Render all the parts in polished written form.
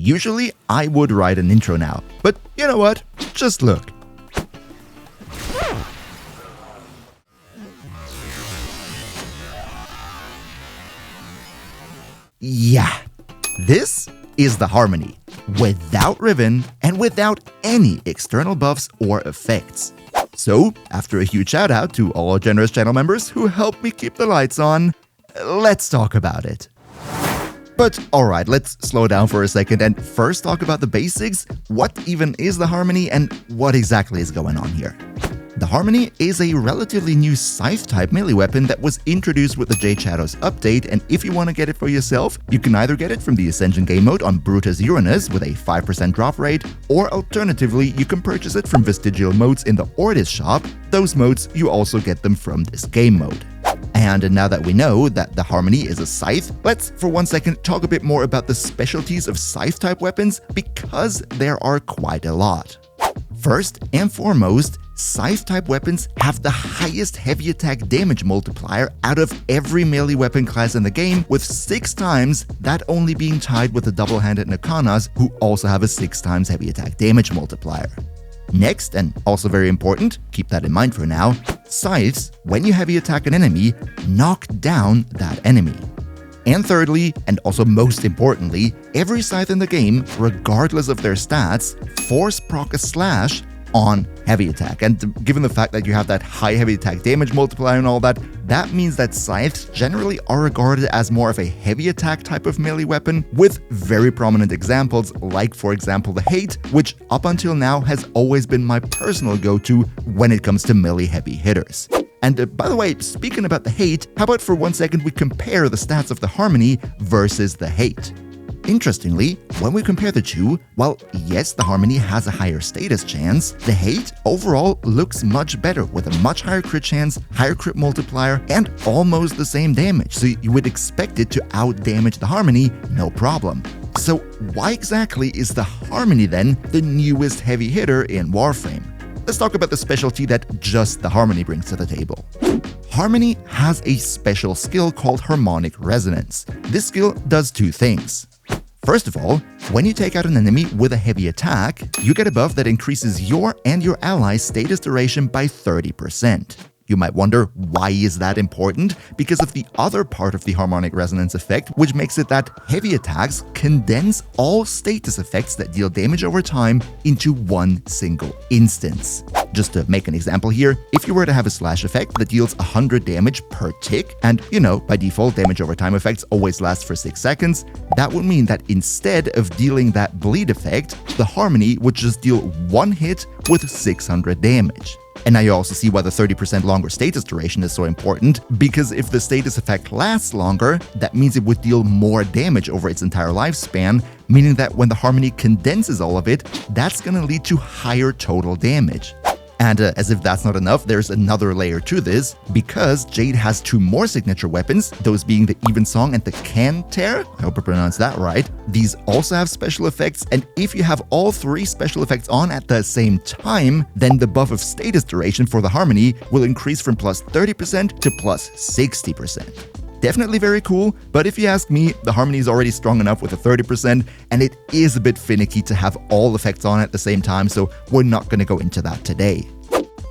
Usually, I would write an intro now, but you know what? Just look. Yeah, this is the Harmony, without ribbon and without any external buffs or effects. So, after a huge shout out to all generous channel members who helped me keep the lights on, let's talk about it. But alright, let's slow down for a second and first talk about the basics. What even is the Harmony and what exactly is going on here? The Harmony is a relatively new Scythe-type melee weapon that was introduced with the Jade Shadows update, and if you want to get it for yourself, you can either get it from the Ascension game mode on Brutus Uranus with a 5% drop rate, or alternatively, you can purchase it from vestigial modes in the Ordis shop. Those modes, you also get them from this game mode. And now that we know that the Harmony is a Scythe, let's for one second talk a bit more about the specialties of Scythe-type weapons, because there are quite a lot. First and foremost, Scythe-type weapons have the highest heavy attack damage multiplier out of every melee weapon class in the game, with 6 times, that only being tied with the double-handed Nakanas, who also have a 6 times heavy attack damage multiplier. Next, and also very important, keep that in mind for now, Scythes, when you heavy attack an enemy, knock down that enemy. And thirdly, and also most importantly, every Scythe in the game, regardless of their stats, force proc a slash on heavy attack. And given the fact that you have that high heavy attack damage multiplier and all that, that means that Scythes generally are regarded as more of a heavy attack type of melee weapon, with very prominent examples like, for example, the Hate, which up until now has always been my personal go-to when it comes to melee heavy hitters. And by the way, speaking about the Hate, how about for one second we compare the stats of the Harmony versus the Hate? Interestingly, when we compare the two, while yes, the Harmony has a higher status chance, the Hate overall looks much better with a much higher crit chance, higher crit multiplier, and almost the same damage, so you would expect it to out-damage the Harmony, no problem. So why exactly is the Harmony then the newest heavy hitter in Warframe? Let's talk about the specialty that just the Harmony brings to the table. Harmony has a special skill called Harmonic Resonance. This skill does 2 things. First of all, when you take out an enemy with a heavy attack, you get a buff that increases your and your allies' status duration by 30%. You might wonder, why is that important? Because of the other part of the Harmonic Resonance effect, which makes it that heavy attacks condense all status effects that deal damage over time into one single instance. Just to make an example here, if you were to have a slash effect that deals 100 damage per tick, and you know, by default, damage over time effects always last for 6 seconds, that would mean that instead of dealing that bleed effect, the Harmony would just deal 1 hit with 600 damage. And now you also see why the 30% longer status duration is so important, because if the status effect lasts longer, that means it would deal more damage over its entire lifespan, meaning that when the Harmony condenses all of it, that's gonna lead to higher total damage. And as if that's not enough, there's another layer to this, because Jade has 2 more signature weapons, those being the Evensong and the KnightmareFrame. I hope I pronounced that right. These also have special effects, and if you have all 3 special effects on at the same time, then the buff of status duration for the Harmony will increase from plus 30% to plus 60%. Definitely very cool, but if you ask me, the Harmony is already strong enough with a 30%, and it is a bit finicky to have all effects on at the same time, so we're not going to go into that today.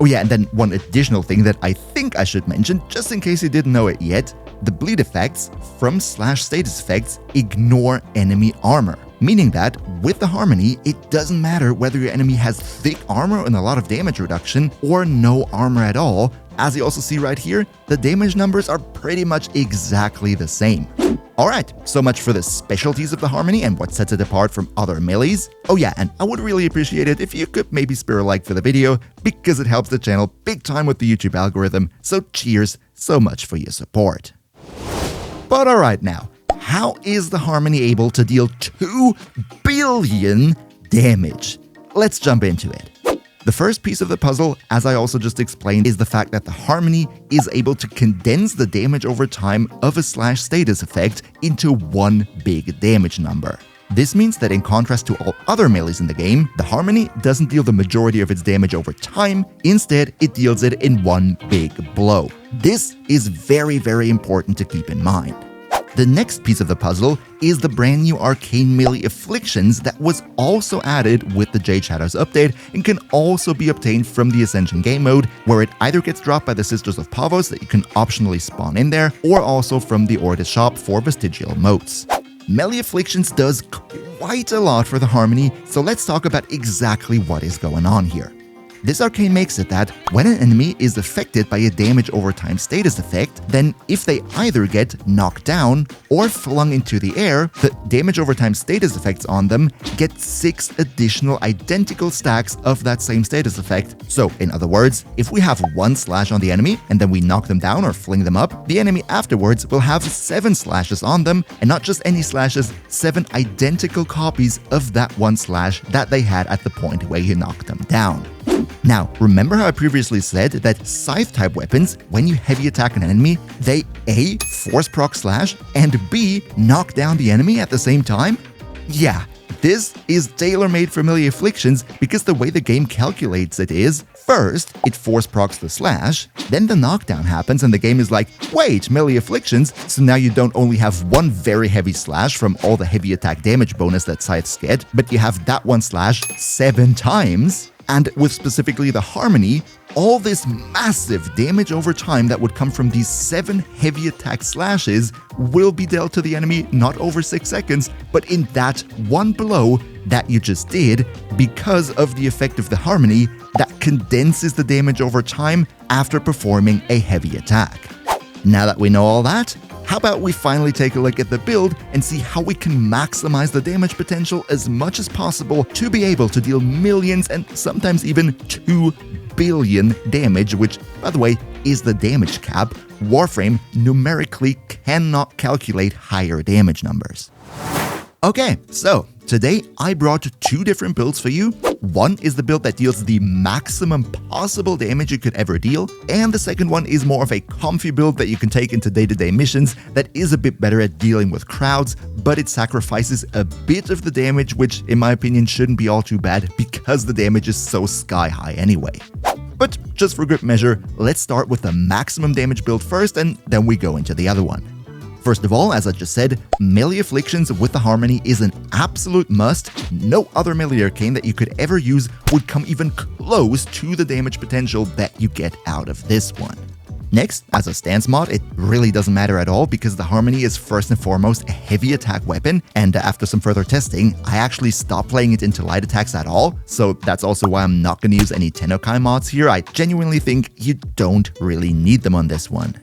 Oh yeah, and then one additional thing that I think I should mention, just in case you didn't know it yet, the bleed effects from slash status effects ignore enemy armor. Meaning that, with the Harmony, it doesn't matter whether your enemy has thick armor and a lot of damage reduction, or no armor at all. As you also see right here, the damage numbers are pretty much exactly the same. Alright, so much for the specialties of the Harmony and what sets it apart from other melees. Oh yeah, and I would really appreciate it if you could maybe spare a like for the video, because it helps the channel big time with the YouTube algorithm, so cheers so much for your support. But alright now, how is the Harmony able to deal 2 billion damage? Let's jump into it. The first piece of the puzzle, as I also just explained, is the fact that the Harmony is able to condense the damage over time of a slash status effect into one big damage number. This means that in contrast to all other melees in the game, the Harmony doesn't deal the majority of its damage over time, instead it deals it in one big blow. This is very, very important to keep in mind. The next piece of the puzzle is the brand new arcane melee afflictions that was also added with the Jade Shadows update and can also be obtained from the Ascension game mode, where it either gets dropped by the Sisters of Pavos that you can optionally spawn in there, or also from the Ortis shop for vestigial motes. Melee Afflictions does quite a lot for the Harmony, so let's talk about exactly what is going on here. This arcane makes it that when an enemy is affected by a damage over time status effect, then if they either get knocked down or flung into the air, the damage over time status effects on them get 6 additional identical stacks of that same status effect. So in other words, if we have 1 slash on the enemy and then we knock them down or fling them up, the enemy afterwards will have 7 slashes on them, and not just any slashes, 7 identical copies of that 1 slash that they had at the point where you knocked them down. Now, remember how I previously said that Scythe-type weapons, when you heavy attack an enemy, they A. force proc slash, and B. knock down the enemy at the same time? Yeah, this is tailor-made for Melee Afflictions because the way the game calculates it is, first, it force procs the slash, then the knockdown happens and the game is like, wait, Melee Afflictions, so now you don't only have one very heavy slash from all the heavy attack damage bonus that Scythes get, but you have that 1 slash 7 times. And with specifically the Harmony, all this massive damage over time that would come from these 7 heavy attack slashes will be dealt to the enemy not over 6 seconds, but in that one blow that you just did, because of the effect of the Harmony that condenses the damage over time after performing a heavy attack. Now that we know all that, how about we finally take a look at the build and see how we can maximize the damage potential as much as possible to be able to deal millions and sometimes even 2 billion damage, which, by the way, is the damage cap. Warframe numerically cannot calculate higher damage numbers. Okay, so today I brought 2 different builds for you. One is the build that deals the maximum possible damage you could ever deal, and the second one is more of a comfy build that you can take into day-to-day missions that is a bit better at dealing with crowds, but it sacrifices a bit of the damage, which in my opinion shouldn't be all too bad because the damage is so sky high anyway. But just for good measure, let's start with the maximum damage build first, and then we go into the other one. First of all, as I just said, Melee Afflictions with the Harmony is an absolute must. No other melee arcane that you could ever use would come even close to the damage potential that you get out of this one. Next, as a stance mod, it really doesn't matter at all because the Harmony is first and foremost a heavy attack weapon, and after some further testing, I actually stopped playing it into light attacks at all, so that's also why I'm not going to use any Tennokai mods here. I genuinely think you don't really need them on this one.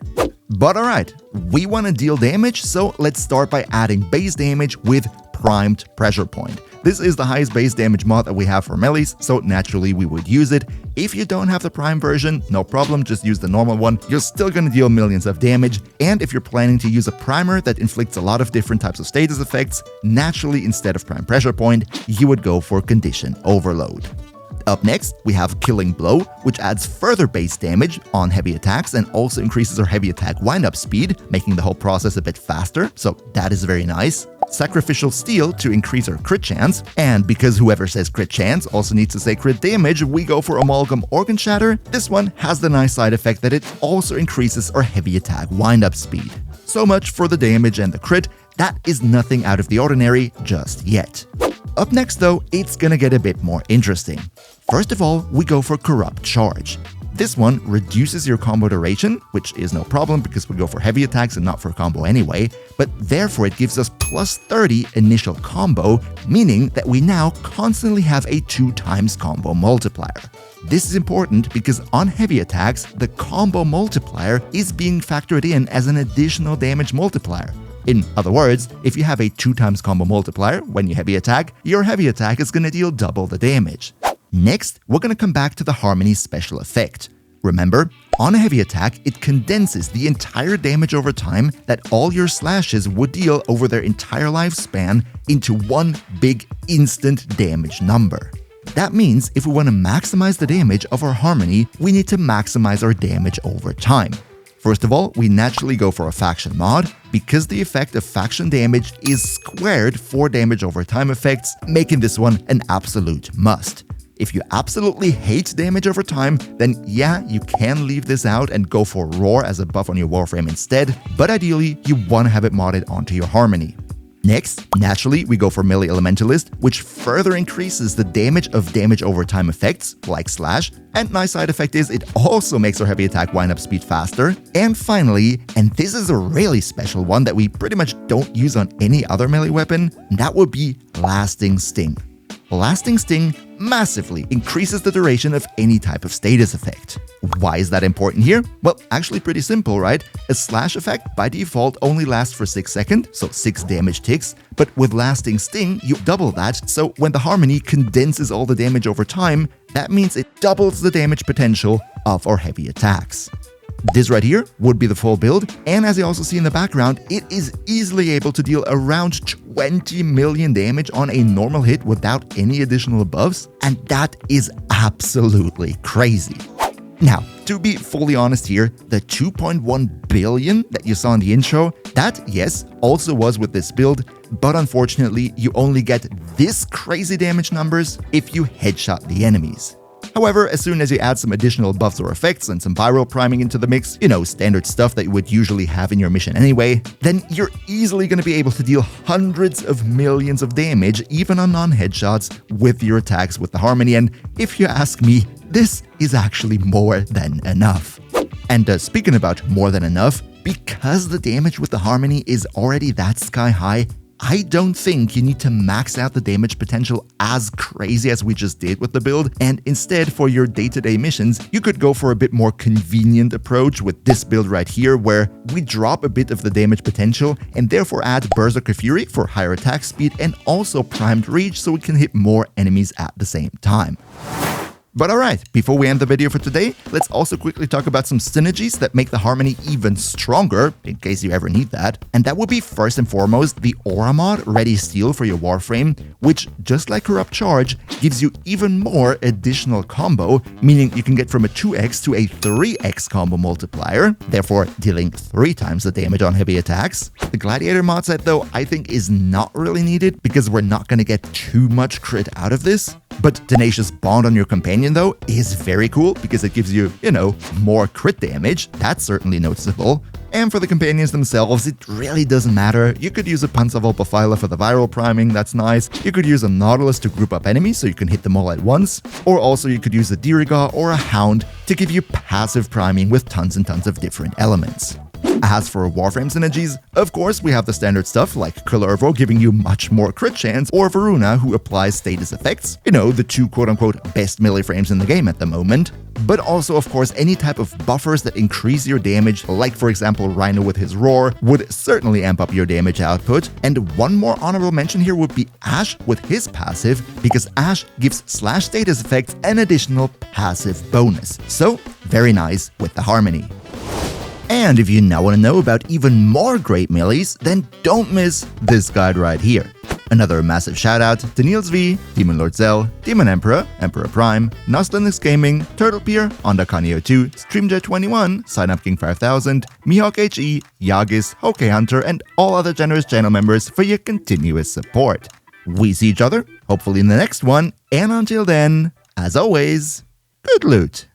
But alright, we want to deal damage, so let's start by adding base damage with Primed Pressure Point. This is the highest base damage mod that we have for melees, so naturally we would use it. If you don't have the Prime version, no problem, just use the normal one. You're still going to deal millions of damage, and if you're planning to use a primer that inflicts a lot of different types of status effects, naturally instead of Prime Pressure Point, you would go for Condition Overload. Up next, we have Killing Blow, which adds further base damage on heavy attacks and also increases our heavy attack wind-up speed, making the whole process a bit faster, so that is very nice. Sacrificial Steel to increase our crit chance, and because whoever says crit chance also needs to say crit damage, we go for Amalgam Organ Shatter. This one has the nice side effect that it also increases our heavy attack wind-up speed. So much for the damage and the crit. That is nothing out of the ordinary just yet. Up next though, it's gonna get a bit more interesting. First of all, we go for Corrupt Charge. This one reduces your combo duration, which is no problem because we go for heavy attacks and not for combo anyway, but therefore it gives us plus 30 initial combo, meaning that we now constantly have a 2x combo multiplier. This is important because on heavy attacks, the combo multiplier is being factored in as an additional damage multiplier. In other words, if you have a 2x combo multiplier when you heavy attack, your heavy attack is going to deal double the damage. Next, we're going to come back to the Harmony special effect. Remember, on a heavy attack, it condenses the entire damage over time that all your slashes would deal over their entire lifespan into one big instant damage number. That means if we want to maximize the damage of our Harmony, we need to maximize our damage over time. First of all, we naturally go for a faction mod, because the effect of faction damage is squared for damage over time effects, making this one an absolute must. If you absolutely hate damage over time, then yeah, you can leave this out and go for Roar as a buff on your Warframe instead, but ideally, you want to have it modded onto your Harmony. Next, naturally, we go for Melee Elementalist, which further increases the damage over time effects, like Slash, and nice side effect is it also makes our heavy attack wind up speed faster. And finally, and this is a really special one that we pretty much don't use on any other melee weapon, that would be Lasting Sting. Lasting Sting massively increases the duration of any type of status effect. Why is that important here? Well, actually pretty simple, right? A slash effect by default only lasts for 6 seconds, so 6 damage ticks, but with Lasting Sting, you double that, so when the Harmony condenses all the damage over time, that means it doubles the damage potential of our heavy attacks. This right here would be the full build, and as you also see in the background, it is easily able to deal around 20 million damage on a normal hit without any additional buffs, and that is absolutely crazy. Now, to be fully honest here, the 2.1 billion that you saw in the intro, that, yes, also was with this build, but unfortunately, you only get this crazy damage numbers if you headshot the enemies. However, as soon as you add some additional buffs or effects and some viral priming into the mix, standard stuff that you would usually have in your mission anyway, then you're easily going to be able to deal hundreds of millions of damage, even on non-headshots, with your attacks with the Harmony, and if you ask me, this is actually more than enough. And speaking about more than enough, because the damage with the Harmony is already that sky high, I don't think you need to max out the damage potential as crazy as we just did with the build, and instead for your day-to-day missions, you could go for a bit more convenient approach with this build right here, where we drop a bit of the damage potential and therefore add Berserker Fury for higher attack speed and also Primed Reach so we can hit more enemies at the same time. But alright, before we end the video for today, let's also quickly talk about some synergies that make the Harmony even stronger, in case you ever need that. And that would be first and foremost the Aura mod Ready Steel for your Warframe, which, just like Corrupt Charge, gives you even more additional combo, meaning you can get from a 2x to a 3x combo multiplier, therefore dealing 3 times the damage on heavy attacks. The Gladiator mod set though, I think is not really needed because we're not going to get too much crit out of this. But Tenacious Bond on your companion though is very cool because it gives you, more crit damage. That's certainly noticeable. And for the companions themselves, it really doesn't matter. You could use a Panzerwolf Pfeiler for the viral priming, that's nice. You could use a Nautilus to group up enemies so you can hit them all at once. Or also you could use a Diriga or a Hound to give you passive priming with tons and tons of different elements. As for Warframe synergies, of course we have the standard stuff like Kullervo giving you much more crit chance, or Varuna who applies status effects, the 2 quote-unquote best melee frames in the game at the moment. But also of course any type of buffers that increase your damage, like for example Rhino with his Roar, would certainly amp up your damage output. And one more honorable mention here would be Ashe with his passive, because Ashe gives slash status effects an additional passive bonus. So very nice with the Harmony. And if you now want to know about even more great melees, then don't miss this guide right here. Another massive shout out to Niels V, Demon Lord Zell, Demon Emperor, Emperor Prime, Nostlinux Gaming, Turtlepeer, Ondakanio2, StreamJet21, SignUpKing5000, Mihawk HE, Yagis, Hoke Hunter, and all other generous channel members for your continuous support. We see each other, hopefully in the next one, and until then, as always, good loot!